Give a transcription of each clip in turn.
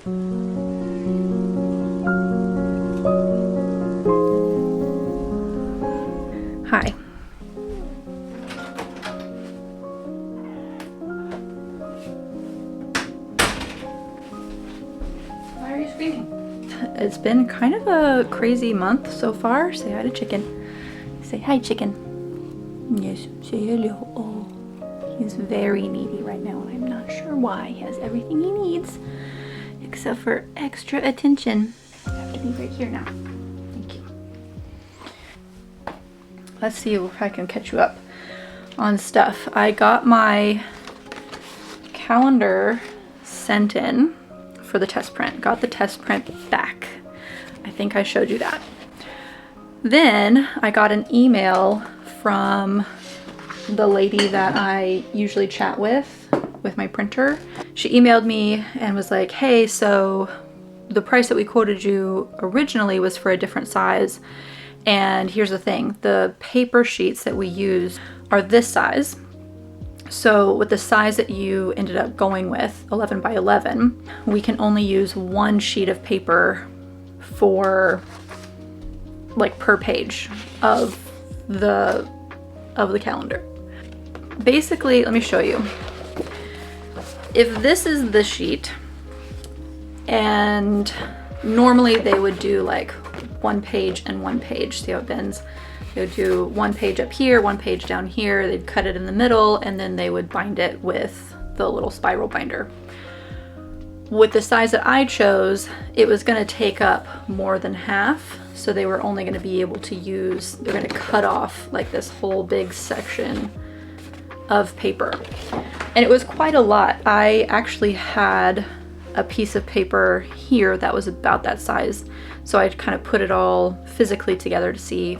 Hi. Why are you screaming? It's been kind of a crazy month so far. Say hi to chicken. Say hi, chicken. Yes, say hello. Oh, he's very needy right now, and I'm not sure why. He has everything he needs, except for extra attention. I have to be right here now. Thank you. Let's see if I can catch you up on stuff. I got my calendar sent in for the test print. Got the test print back. I think I showed you that. Then I got an email from the lady that I usually chat with my printer. She emailed me and was like, hey, so the price that we quoted you originally was for a different size. And here's the thing, the paper sheets that we use are this size. So with the size that you ended up going with, 11 by 11, we can only use one sheet of paper for like per page of the calendar. Basically, let me show you. If this is the sheet, and normally they would do like one page and one page. See how it bends? They would do one page up here, one page down here. They'd cut it in the middle, and then they would bind it with the little spiral binder. With the size that I chose, it was going to take up more than half. So they were only going to be able to use, they're going to cut off like this whole big section of paper. And it was quite a lot. I actually had a piece of paper here that was about that size. So I kind of put it all physically together to see.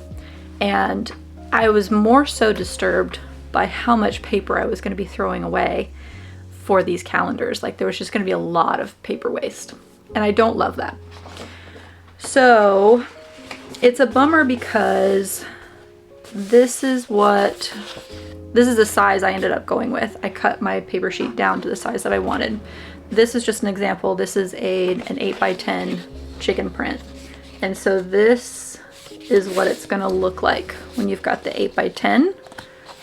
And I was more so disturbed by how much paper I was going to be throwing away for these calendars. Like there was just going to be a lot of paper waste. And I don't love that. So it's a bummer because this is the size I ended up going with. I cut my paper sheet down to the size that I wanted. This is just an example. This is an 8 by 10 chicken print. And so this is what it's gonna look like when you've got the 8 by 10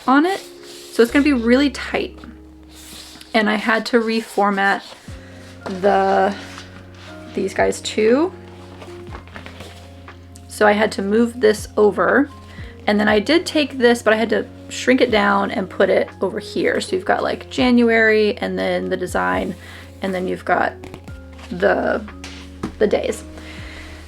on it. So it's gonna be really tight. And I had to reformat these guys too. So I had to move this over. And then I did take this, but I had to shrink it down and put it over here. So you've got like January and then the design, and then you've got the days.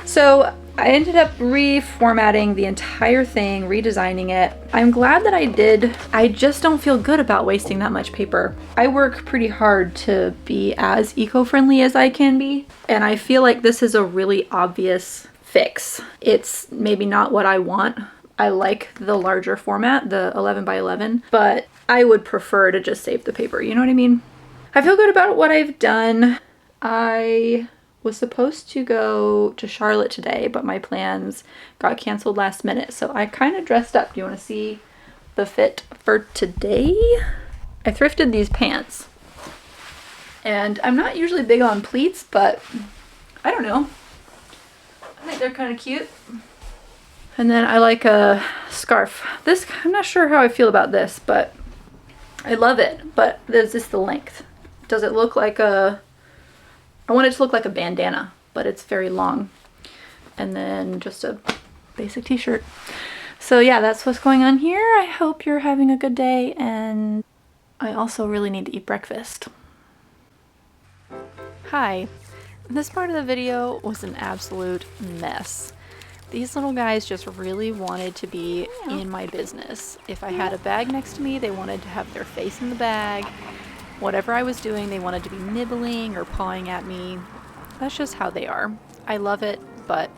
So I ended up reformatting the entire thing, redesigning it. I'm glad that I did. I just don't feel good about wasting that much paper. I work pretty hard to be as eco-friendly as I can be, and I feel like this is a really obvious fix. It's maybe not what I want. I like the larger format, the 11 by 11, but I would prefer to just save the paper, you know what I mean? I feel good about what I've done. I was supposed to go to Charlotte today, but my plans got canceled last minute, so I kind of dressed up. Do you want to see the fit for today? I thrifted these pants, and I'm not usually big on pleats, but I don't know. I think they're kind of cute. And then I like a scarf. This, I'm not sure how I feel about this, but I love it. But there's just the length. Does it look like a, I want it to look like a bandana, but it's very long. And then just a basic t-shirt. So yeah, that's what's going on here. I hope you're having a good day, and I also really need to eat breakfast. Hi. This part of the video was an absolute mess. These little guys just really wanted to be in my business. If I had a bag next to me, they wanted to have their face in the bag. Whatever I was doing, they wanted to be nibbling or pawing at me. That's just how they are. I love it, but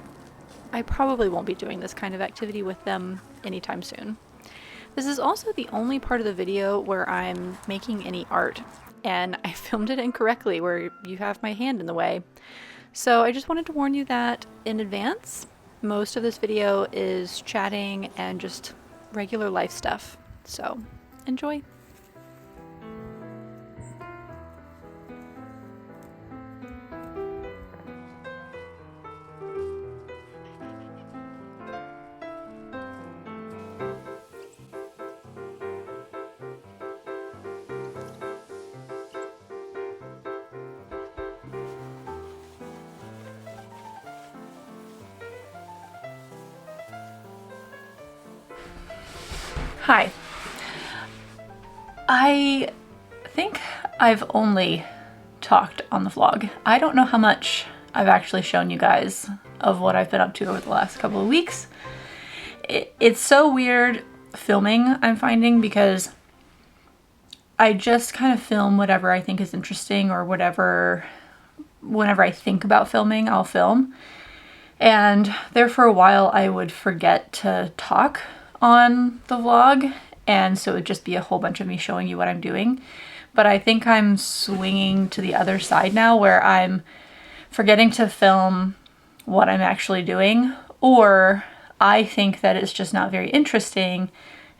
I probably won't be doing this kind of activity with them anytime soon. This is also the only part of the video where I'm making any art, and I filmed it incorrectly where you have my hand in the way. So I just wanted to warn you that in advance. Most of this video is chatting and just regular life stuff, so enjoy. Hi. I think I've only talked on the vlog. I don't know how much I've actually shown you guys of what I've been up to over the last couple of weeks. It's so weird filming, I'm finding, because I just kind of film whatever I think is interesting, or whenever I think about filming, I'll film. And there for a while I would forget to talk on the vlog, and so it would just be a whole bunch of me showing you what I'm doing. But I think I'm swinging to the other side now, where I'm forgetting to film what I'm actually doing, or I think that it's just not very interesting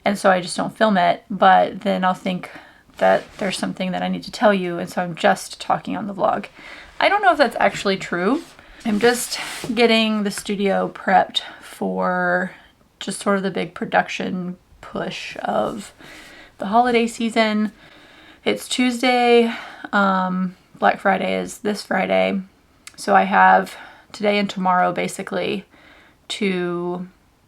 and so I just don't film it, but then I'll think that there's something that I need to tell you, and so I'm just talking on the vlog. I don't know if that's actually true. I'm just getting the studio prepped for just sort of the big production push of the holiday season. It's Tuesday, Black Friday is this Friday, so I have today and tomorrow basically to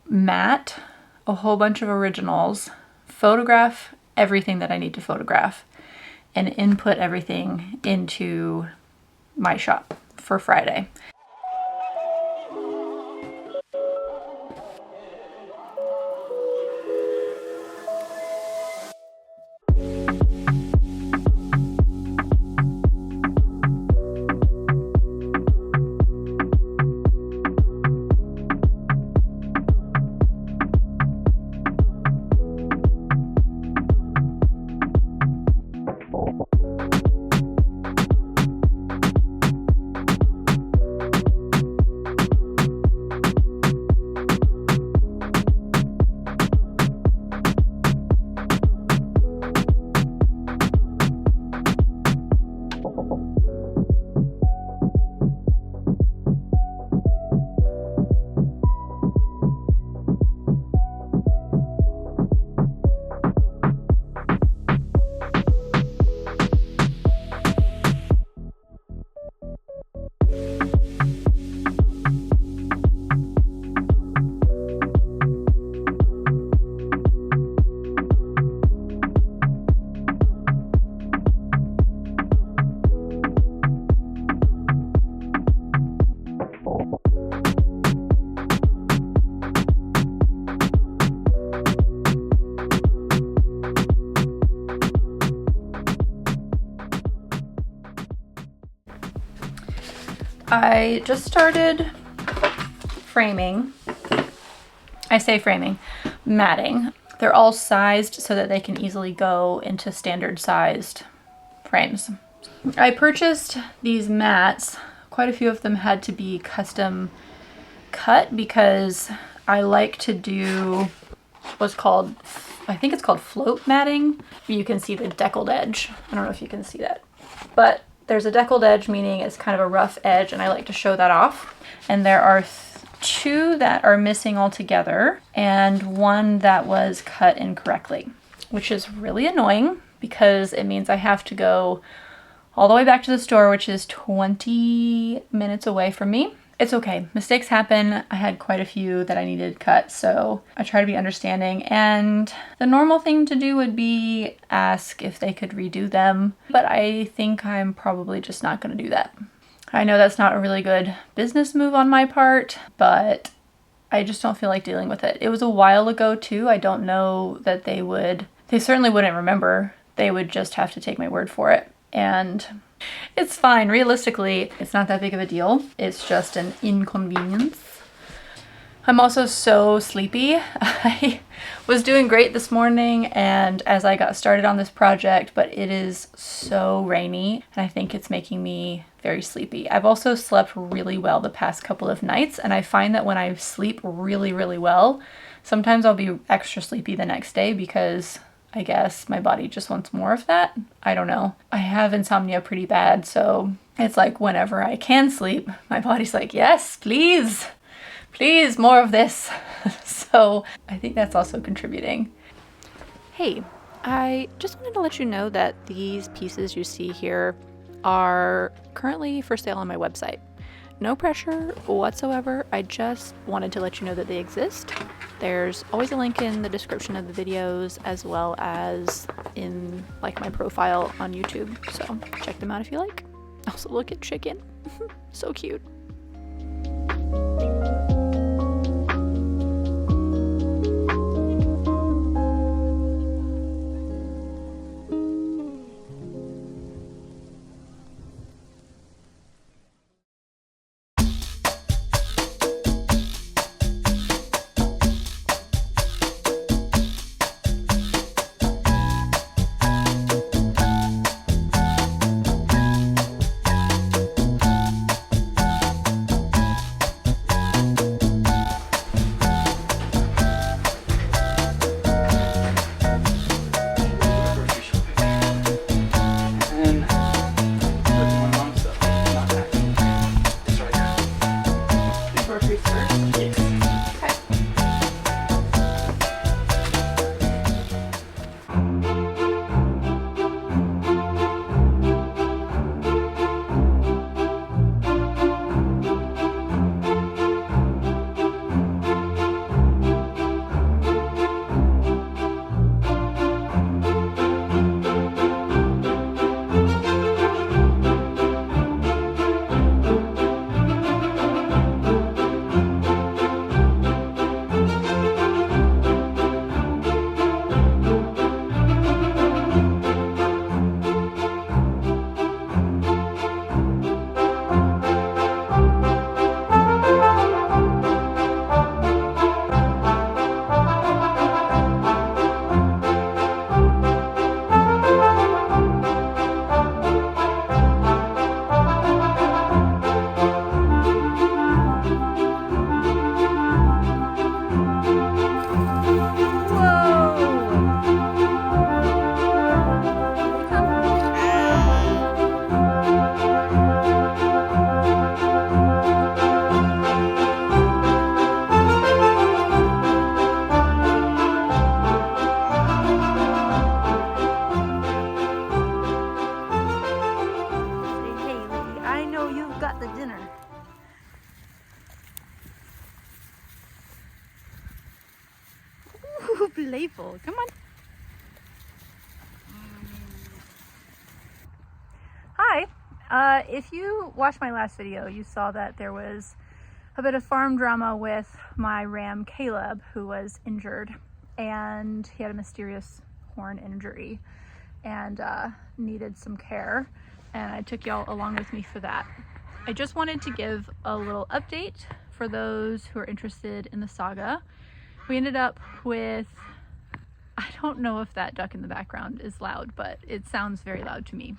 mat a whole bunch of originals, photograph everything that I need to photograph, and input everything into my shop for Friday. I just started framing. I say framing, matting. They're all sized so that they can easily go into standard sized frames. I purchased these mats. Quite a few of them had to be custom cut because I like to do what's called, I think it's called float matting. You can see the deckled edge. I don't know if you can see that, but there's a deckled edge, meaning it's kind of a rough edge, and I like to show that off. And there are two that are missing altogether, and one that was cut incorrectly, which is really annoying because it means I have to go all the way back to the store, which is 20 minutes away from me. It's okay. Mistakes happen. I had quite a few that I needed cut, so I try to be understanding. And the normal thing to do would be ask if they could redo them, but I think I'm probably just not going to do that. I know that's not a really good business move on my part, but I just don't feel like dealing with it. It was a while ago too. I don't know that they certainly wouldn't remember. They would just have to take my word for it. And it's fine. Realistically, it's not that big of a deal. It's just an inconvenience. I'm also so sleepy. I was doing great this morning and as I got started on this project, but it is so rainy and I think it's making me very sleepy. I've also slept really well the past couple of nights, and I find that when I sleep really, really well, sometimes I'll be extra sleepy the next day because I guess my body just wants more of that. I don't know. I have insomnia pretty bad, so it's like whenever I can sleep, my body's like, yes, please, please, more of this. So I think that's also contributing. Hey, I just wanted to let you know that these pieces you see here are currently for sale on my website. No pressure whatsoever. I just wanted to let you know that they exist. There's always a link in the description of the videos as well as in like my profile on YouTube. So check them out if you like. Also look at chicken. So cute. got the dinner. Ooh, playful. Come on. Hi. If you watched my last video, you saw that there was a bit of farm drama with my ram Caleb, who was injured, and he had a mysterious horn injury and needed some care, and I took y'all along with me for that. I just wanted to give a little update for those who are interested in the saga. We ended up with, I don't know if that duck in the background is loud, but it sounds very loud to me.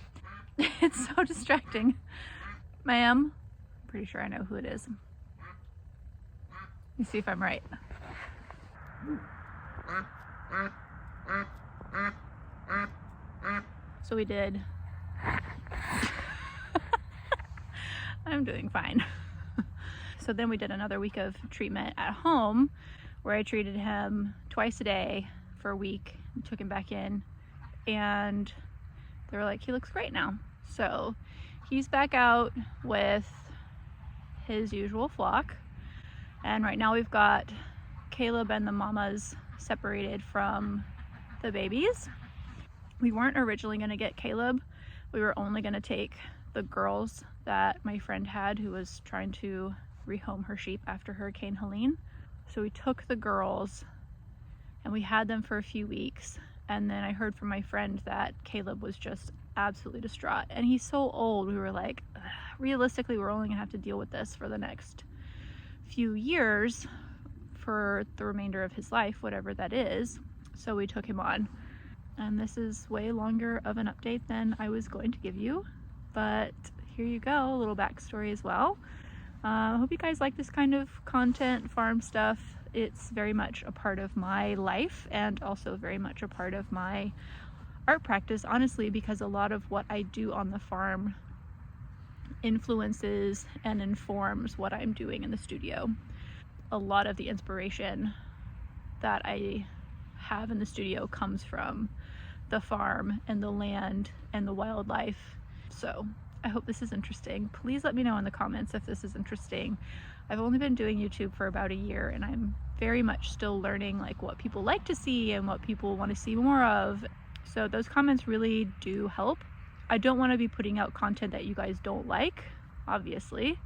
It's so distracting. Ma'am, I'm pretty sure I know who it is. Let me see if I'm right. So we did. I'm doing fine. So then we did another week of treatment at home where I treated him twice a day for a week and took him back in, and they were like, he looks great now. So he's back out with his usual flock, and right now we've got Caleb and the mamas separated from the babies. We weren't originally going to get Caleb. We were only going to take the girls that my friend had who was trying to rehome her sheep after Hurricane Helene. So we took the girls and we had them for a few weeks, and then I heard from my friend that Caleb was just absolutely distraught, and he's so old. We were like, realistically we're only gonna have to deal with this for the next few years, for the remainder of his life, whatever that is. So we took him on, and this is way longer of an update than I was going to give you, but here you go, a little backstory as well. I hope you guys like this kind of content, farm stuff. It's very much a part of my life and also very much a part of my art practice, honestly, because a lot of what I do on the farm influences and informs what I'm doing in the studio. A lot of the inspiration that I have in the studio comes from the farm and the land and the wildlife. So I hope this is interesting. Please let me know in the comments if this is interesting. I've only been doing YouTube for about a year, and I'm very much still learning like what people like to see and what people want to see more of. So those comments really do help. I don't want to be putting out content that you guys don't like, obviously,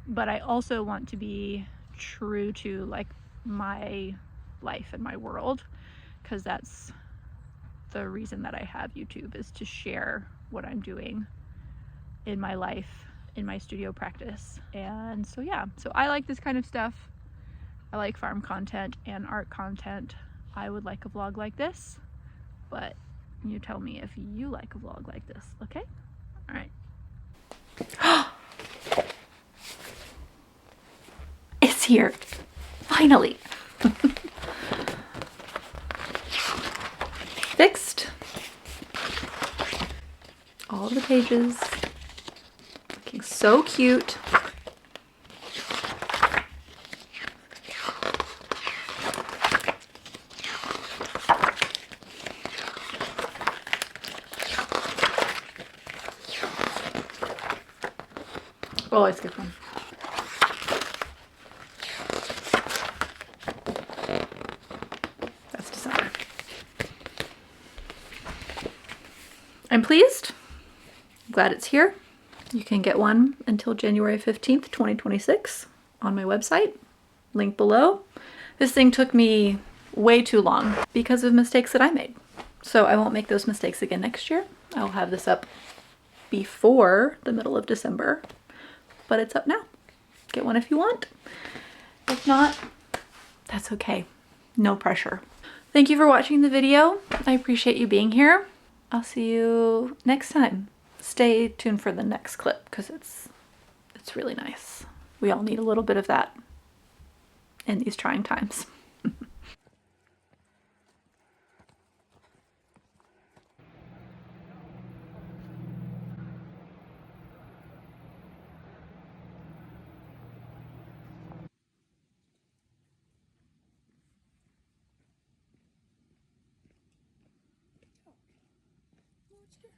but I also want to be true to like my life and my world, because that's the reason that I have YouTube, is to share what I'm doing in my life, in my studio practice. And so yeah, so I like this kind of stuff. I like farm content and art content. I would like a vlog like this, but you tell me if you like a vlog like this, okay? All right. It's here, finally. Fixed. All of the pages. Looking so cute. Oh, I skipped one. That's December. I'm pleased. I'm glad it's here. You can get one until January 15th, 2026 on my website. Link below. This thing took me way too long because of mistakes that I made. So I won't make those mistakes again next year. I'll have this up before the middle of December, but it's up now. Get one if you want. If not, that's okay. No pressure. Thank you for watching the video. I appreciate you being here. I'll see you next time. Stay tuned for the next clip because it's really nice. We all need a little bit of that in these trying times. What's here?